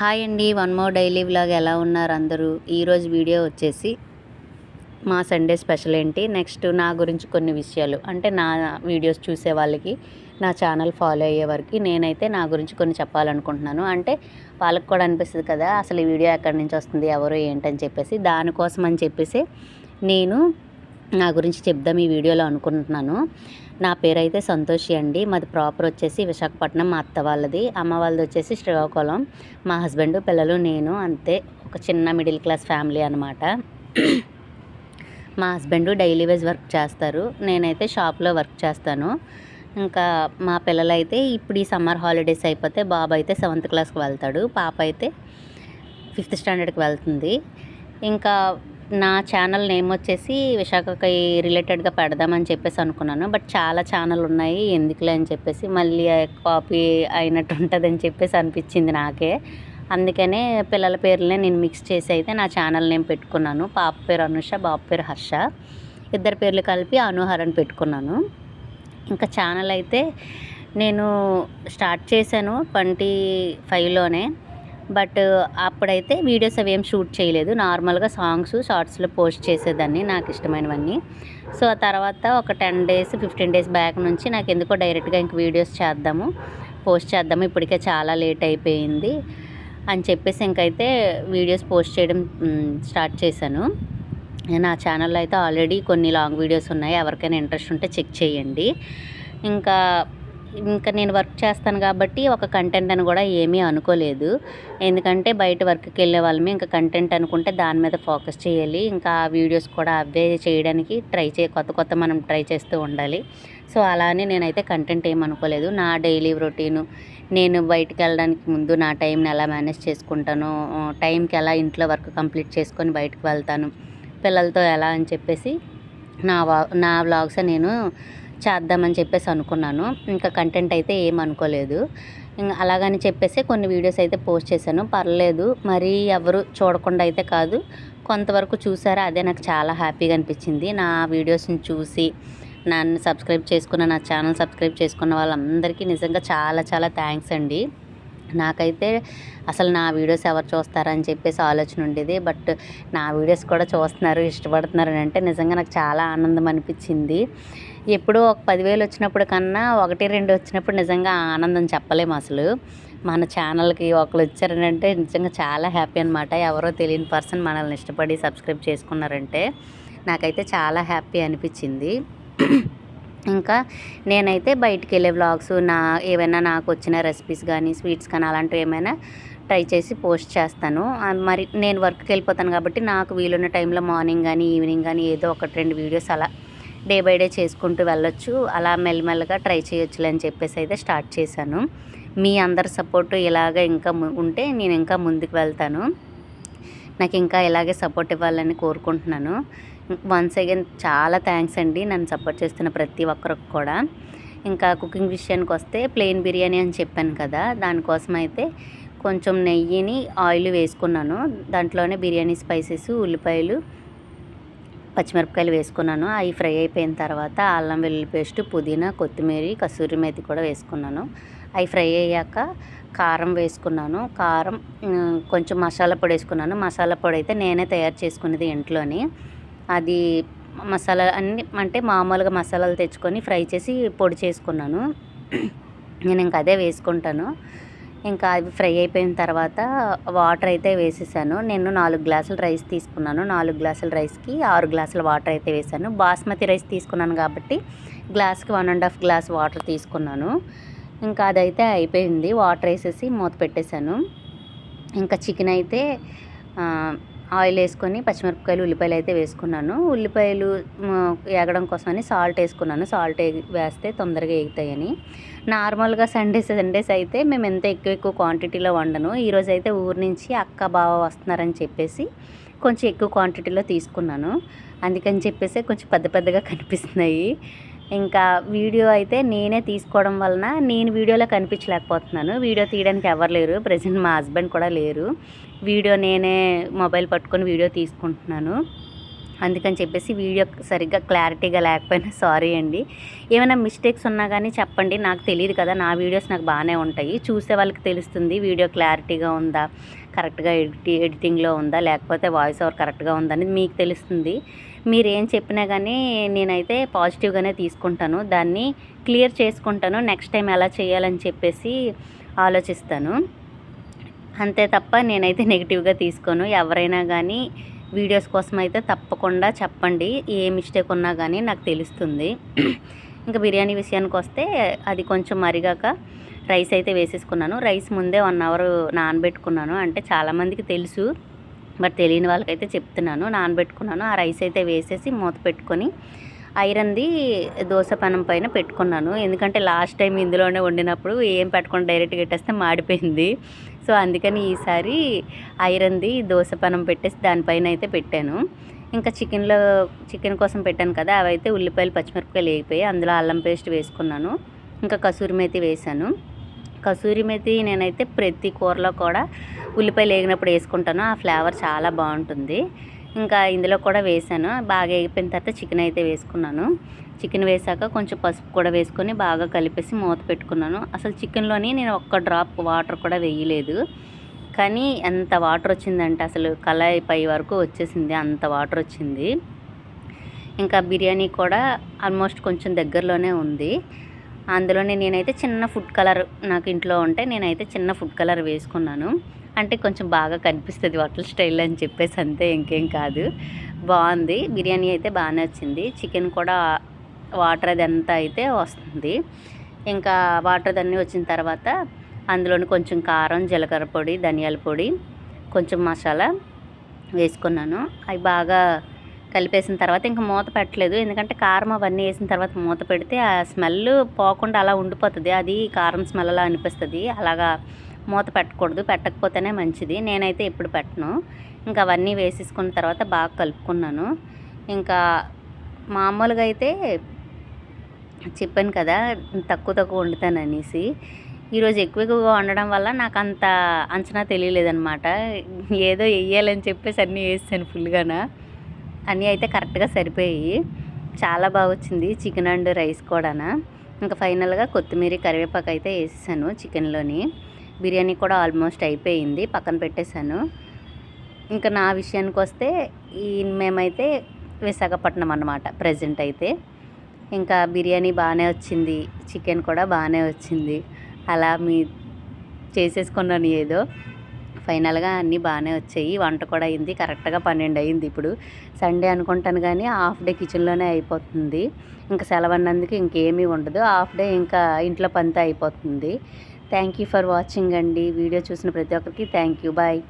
Hi అండి. One more daily vlog. ఎలా ఉన్నారు అందరూ? ఈరోజు వీడియో వచ్చేసి మా సండే స్పెషల్ ఏంటి, నెక్స్ట్ నా గురించి కొన్ని విషయాలు, అంటే నా వీడియోస్ చూసే వాళ్ళకి, నా ఛానల్ ఫాలో అయ్యే వారికి నేనైతే నా గురించి కొన్ని చెప్పాలనుకుంటున్నాను. అంటే వాళ్ళకి కూడా అనిపిస్తుంది కదా, అసలు ఈ వీడియో ఎక్కడి నుంచి వస్తుంది, ఎవరు ఏంటని చెప్పేసి. దానికోసం అని చెప్పేసి నేను నా గురించి చెప్దాం ఈ వీడియోలో అనుకుంటున్నాను. నా పేరైతే సంతోషి అండి. మాది ప్రాపర్ వచ్చేసి విశాఖపట్నం. మా అత్త వాళ్ళది, అమ్మ వాళ్ళది వచ్చేసి శ్రీకాకుళం. మా హస్బెండ్, పిల్లలు, నేను అంతే. ఒక చిన్న మిడిల్ క్లాస్ ఫ్యామిలీ అనమాట. మా హస్బెండ్ డైలీ వేజ్ వర్క్ చేస్తారు, నేనైతే షాప్లో వర్క్ చేస్తాను. ఇంకా మా పిల్లలు అయితే ఇప్పుడు ఈ సమ్మర్ హాలిడేస్ అయిపోతే బాబు అయితే 7th క్లాస్కి వెళ్తాడు, పాప అయితే 5th స్టాండర్డ్కి వెళ్తుంది. ఇంకా నా ఛానల్ నేమ్ వచ్చేసి విశాఖకి రిలేటెడ్గా పెడదామని చెప్పేసి అనుకున్నాను. బట్ చాలా ఛానల్ ఉన్నాయి, ఎందుకులే అని చెప్పేసి మళ్ళీ కాపీ అయినట్టు ఉంటుందని చెప్పేసి అనిపించింది నాకే. అందుకనే పిల్లల పేర్లనే నేను మిక్స్ చేసి అయితే నా ఛానల్ నేమ్ పెట్టుకున్నాను. పాప పేరు అనుష, బాబు పేరు హర్ష. ఇద్దరు పేర్లు కలిపి అనుహర్ అని పెట్టుకున్నాను. ఇంకా ఛానల్ అయితే నేను స్టార్ట్ చేశాను 25లోనే. బట్ అప్పుడైతే వీడియోస్ అవి ఏం షూట్ చేయలేదు, నార్మల్గా సాంగ్స్ షార్ట్స్లో పోస్ట్ చేసేదాన్ని నాకు ఇష్టమైనవన్నీ. సో ఆ తర్వాత ఒక 10 days 15 days బ్యాక్ నుంచి నాకు ఎందుకో డైరెక్ట్గా ఇంక వీడియోస్ పోస్ట్ చేద్దాము, ఇప్పటికే చాలా లేట్ అయిపోయింది అని చెప్పేసి ఇంకైతే వీడియోస్ పోస్ట్ చేయడం స్టార్ట్ చేశాను. నా ఛానల్లో అయితే ఆల్రెడీ కొన్ని లాంగ్ వీడియోస్ ఉన్నాయి, ఎవరికైనా ఇంట్రెస్ట్ ఉంటే చెక్ చేయండి. ఇంకా నేను వర్క్ చేస్తాను కాబట్టి ఒక కంటెంట్ అని కూడా ఏమీ అనుకోలేదు. ఎందుకంటే బయట వర్క్కి వెళ్ళే వాళ్ళమే, ఇంకా కంటెంట్ అనుకుంటే దాని మీద ఫోకస్ చేయాలి. ఇంకా వీడియోస్ కూడా అవే చేయడానికి కొత్త మనం ట్రై చేస్తూ ఉండాలి. సో అలా అని నేనైతే కంటెంట్ ఏమనుకోలేదు. నా డైలీ రొటీను, నేను బయటికి వెళ్ళడానికి ముందు నా టైంని ఎలా మేనేజ్ చేసుకుంటాను, టైంకి ఎలా ఇంట్లో వర్క్ కంప్లీట్ చేసుకొని బయటకు వెళ్తాను, పిల్లలతో ఎలా అని చెప్పేసి నా వ్లాగ్స్ నేను చేద్దామని చెప్పేసి అనుకున్నాను. ఇంకా కంటెంట్ అయితే ఏమనుకోలేదు. అలాగని చెప్పేసి కొన్ని వీడియోస్ అయితే పోస్ట్ చేశాను. పర్లేదు, మరీ ఎవరు చూడకుండా అయితే కాదు, కొంతవరకు చూసారా, అదే నాకు చాలా హ్యాపీగా అనిపించింది. నా వీడియోస్ని చూసి నన్ను నా ఛానల్ సబ్స్క్రైబ్ చేసుకున్న వాళ్ళందరికీ నిజంగా చాలా చాలా థ్యాంక్స్ అండి. నాకైతే అసలు నా వీడియోస్ ఎవరు చూస్తారని చెప్పేసి ఆలోచన ఉండేది. బట్ నా వీడియోస్ కూడా చూస్తున్నారు, ఇష్టపడుతున్నారు అని అంటే నిజంగా నాకు చాలా ఆనందం అనిపించింది. ఎప్పుడో ఒక 10,000 వచ్చినప్పుడు కన్నా 1-2 వచ్చినప్పుడు నిజంగా ఆనందం చెప్పలేము అసలు. మన ఛానల్కి ఒకరు వచ్చారని అంటే నిజంగా చాలా హ్యాపీ అనమాట. ఎవరో తెలియని పర్సన్ మనల్ని ఇష్టపడి సబ్స్క్రైబ్ చేసుకున్నారంటే నాకైతే చాలా హ్యాపీ అనిపించింది. ఇంకా నేనైతే బయటికి వెళ్ళే వ్లాగ్స్, ఏవైనా నాకు వచ్చిన రెసిపీస్ కానీ స్వీట్స్ కానీ అలాంటివి ఏమైనా ట్రై చేసి పోస్ట్ చేస్తాను. మరి నేను వర్క్కి వెళ్ళిపోతాను కాబట్టి నాకు వీలున్న టైంలో మార్నింగ్ కానీ ఈవినింగ్ కానీ ఏదో 1-2 వీడియోస్ అలా డే బై డే చేసుకుంటూ వెళ్ళొచ్చు, అలా మెల్లమెల్లగా ట్రై చేయొచ్చులే అని చెప్పేసి అయితే స్టార్ట్ చేశాను. మీ అందరి సపోర్టు ఇలాగ ఇంకా ఉంటే నేను ఇంకా ముందుకు వెళ్తాను. నాకు ఇంకా ఇలాగే సపోర్ట్ ఇవ్వాలని కోరుకుంటున్నాను. వన్స్ అగైన్ చాలా థ్యాంక్స్ అండి నన్ను సపోర్ట్ చేస్తున్న ప్రతి ఒక్కరికి కూడా. ఇంకా కుకింగ్ విషయానికి వస్తే ప్లెయిన్ బిర్యానీ అని చెప్పాను కదా, దానికోసం అయితే కొంచెం నెయ్యిని ఆయిల్ వేసుకున్నాను. దాంట్లోనే బిర్యానీ స్పైసెస్, ఉల్లిపాయలు, పచ్చిమిరపకాయలు వేసుకున్నాను. అవి ఫ్రై అయిపోయిన తర్వాత అల్లం వెల్లుల్లి పేస్ట్, పుదీనా, కొత్తిమీర, కసూరి మేతి కూడా వేసుకున్నాను. అవి ఫ్రై అయ్యాక కారం వేసుకున్నాను. కారం, కొంచెం మసాలా పొడి వేసుకున్నాను. మసాలా పొడి అయితే నేనే తయారు చేసుకునేది ఇంట్లోని. అది మసాలా అన్నీ అంటే మామూలుగా మసాలాలు తెచ్చుకొని ఫ్రై చేసి పొడి చేసుకున్నాను. నేను ఇంకా అదే వేసుకుంటాను. ఇంకా అవి ఫ్రై అయిపోయిన తర్వాత వాటర్ అయితే వేసేసాను. నేను 4 గ్లాసుల రైస్ తీసుకున్నాను. 4 గ్లాసుల రైస్కి 6 గ్లాసుల వాటర్ అయితే వేసాను. బాస్మతి రైస్ తీసుకున్నాను కాబట్టి గ్లాస్కి 1.5 గ్లాస్ వాటర్ తీసుకున్నాను. ఇంకా అదైతే అయిపోయింది. వాటర్ వేసేసి మూత పెట్టేశాను. ఇంకా చికెన్ అయితే ఆయిల్ వేసుకొని పచ్చిమిరపకాయలు, ఉల్లిపాయలు అయితే వేసుకున్నాను. ఉల్లిపాయలు ఎగడం కోసమని సాల్ట్ వేసుకున్నాను. సాల్ట్ వేస్తే తొందరగా ఎగుతాయని. నార్మల్గా సండేస్ అయితే మేము ఎంత ఎక్కువ క్వాంటిటీలో వండను. ఈరోజు అయితే ఊరు నుంచి అక్క బావ వస్తున్నారని చెప్పేసి కొంచెం ఎక్కువ క్వాంటిటీలో తీసుకున్నాను. అందుకని చెప్పేసి కొంచెం పెద్దగా కనిపిస్తున్నాయి. ఇంకా వీడియో అయితే నేనే తీసుకోవడం వలన నేను వీడియోలో కనిపించలేకపోతున్నాను. వీడియో తీయడానికి ఎవరు లేరు, ప్రెజెంట్ మా హస్బెండ్ కూడా లేరు. నేనే మొబైల్ పట్టుకొని వీడియో తీసుకుంటున్నాను. అందుకని చెప్పేసి వీడియో సరిగ్గా క్లారిటీగా లేకపోయినా సారీ అండి. ఏమైనా మిస్టేక్స్ ఉన్నా కానీ చెప్పండి, నాకు తెలియదు కదా, నా వీడియోస్ నాకు బాగానే ఉంటాయి, చూసే వాళ్ళకి తెలుస్తుంది వీడియో క్లారిటీగా ఉందా, కరెక్ట్గా ఎడిటింగ్లో ఉందా, లేకపోతే వాయిస్ ఓవర్ కరెక్ట్గా ఉందా అనేది మీకు తెలుస్తుంది. మీరు ఏం చెప్పినా కానీ నేనైతే పాజిటివ్గానే తీసుకుంటాను, దాన్ని క్లియర్ చేసుకుంటాను, నెక్స్ట్ టైం ఎలా చేయాలని చెప్పేసి ఆలోచిస్తాను. అంతే తప్ప నేనైతే నెగిటివ్గా తీసుకోను. ఎవరైనా కానీ వీడియోస్ కోసం అయితే తప్పకుండా చెప్పండి, ఏ మిస్టేక్ ఉన్నా కానీ నాకు తెలుస్తుంది. ఇంకా బిర్యానీ విషయానికి వస్తే అది కొంచెం మరిగాక రైస్ అయితే వేసేసుకున్నాను. రైస్ ముందే 1 అవర్ నానబెట్టుకున్నాను. అంటే చాలామందికి తెలుసు, బట్ తెలియని వాళ్ళకైతే చెప్తున్నాను. నానబెట్టుకున్నాను. ఆ రైస్ అయితే వేసేసి మూత పెట్టుకొని ఐరన్ది దోశ పెనం పైన పెట్టుకున్నాను. ఎందుకంటే లాస్ట్ టైం ఇందులోనే వండినప్పుడు ఏం పెట్టకుండా డైరెక్ట్గా పెట్టేస్తే మాడిపోయింది. సో అందుకని ఈసారి ఐరన్ది దోశ పెనం పెట్టేసి దానిపైన అయితే పెట్టాను. ఇంకా చికెన్ కోసం పెట్టాను కదా, అవైతే ఉల్లిపాయలు పచ్చిమిరపకాయలు వేగిపోయి అందులో అల్లం పేస్ట్ వేసుకున్నాను. ఇంకా కసూరి మేతి వేసాను. కసూరి మేతి నేనైతే ప్రతి కూరలో కూడా ఉల్లిపాయలు వేగినప్పుడు వేసుకుంటాను, ఆ ఫ్లేవర్ చాలా బాగుంటుంది. ఇంకా ఇందులో కూడా వేసాను. బాగా వేగిపోయిన తర్వాత చికెన్ అయితే వేసుకున్నాను. చికెన్ వేసాక కొంచెం పసుపు కూడా వేసుకొని బాగా కలిపేసి మూత పెట్టుకున్నాను. అసలు చికెన్లోని నేను ఒక్క డ్రాప్ వాటర్ కూడా వేయలేదు, కానీ ఎంత వాటర్ వచ్చిందంటే అసలు కళాయి పై వరకు వచ్చేసింది, అంత వాటర్ వచ్చింది. ఇంకా బిర్యానీ కూడా ఆల్మోస్ట్ కొంచెం దగ్గరలోనే ఉంది. అందులోనే నేనైతే చిన్న ఫుడ్ కలర్ నాకు ఇంట్లో ఉంటే నేనైతే చిన్న ఫుడ్ కలర్ వేసుకున్నాను. అంటే కొంచెం బాగా కనిపిస్తుంది హోటల్ స్టైల్ అని చెప్పేసి, అంతే, ఇంకేం కాదు. బాగుంది, బిర్యానీ అయితే బాగానే వచ్చింది. చికెన్ కూడా వాటర్ అదంతా అయితే వస్తుంది. ఇంకా వాటర్ అన్నీ వచ్చిన తర్వాత అందులోని కొంచెం కారం, జీలకర్ర పొడి, ధనియాల పొడి, కొంచెం మసాలా వేసుకున్నాను. అవి బాగా కలిపేసిన తర్వాత ఇంకా మూత పెట్టలేదు, ఎందుకంటే కారం అవన్నీ వేసిన తర్వాత మూత పెడితే ఆ స్మెల్ పోకుండా అలా ఉండిపోతుంది, అది కారం స్మెల్ అలా అనిపిస్తుంది. అలాగా మూత పెట్టకూడదు, పెట్టకపోతేనే మంచిది. నేనైతే ఎప్పుడు పెట్టను. ఇంకా అవన్నీ వేసేసుకున్న తర్వాత బాగా కలుపుకున్నాను. ఇంకా మామూలుగా అయితే చెప్పాను కదా తక్కువ వండుతాననేసి, ఈరోజు ఎక్కువగా వండడం వల్ల నాకు అంత అంచనా తెలియలేదనమాట. ఏదో వేయాలని చెప్పేసి అన్నీ వేసాను ఫుల్గాన, అన్నీ అయితే కరెక్ట్గా సరిపోయి చాలా బాగా వచ్చింది చికెన్ అండ్ రైస్ కూడా. ఇంకా ఫైనల్గా కొత్తిమీర, కరివేపాకు అయితే వేసేసాను చికెన్లోని. బిర్యానీ కూడా ఆల్మోస్ట్ అయిపోయింది, పక్కన పెట్టేశాను. ఇంకా నా విషయానికి వస్తే మేమైతే విశాఖపట్నం అన్నమాట ప్రజెంట్ అయితే. ఇంకా బిర్యానీ బాగానే వచ్చింది, చికెన్ కూడా బాగానే వచ్చింది. అలా చేసేసుకున్నాను ఏదో. ఫైనల్గా అన్నీ బాగానే వచ్చాయి, వంట కూడా అయింది. కరెక్ట్గా 12 అయింది. ఇప్పుడు సండే అనుకుంటాను కానీ హాఫ్ డే కిచెన్లోనే అయిపోతుంది. ఇంకా సెలవు అన్నందుకు ఇంకేమీ ఉండదు, హాఫ్ డే ఇంకా ఇంట్లో పనితో అయిపోతుంది. థ్యాంక్ యూ ఫర్ వాచింగ్ అండి. వీడియో చూసిన ప్రతి ఒక్కరికి థ్యాంక్ యూ. బాయ్.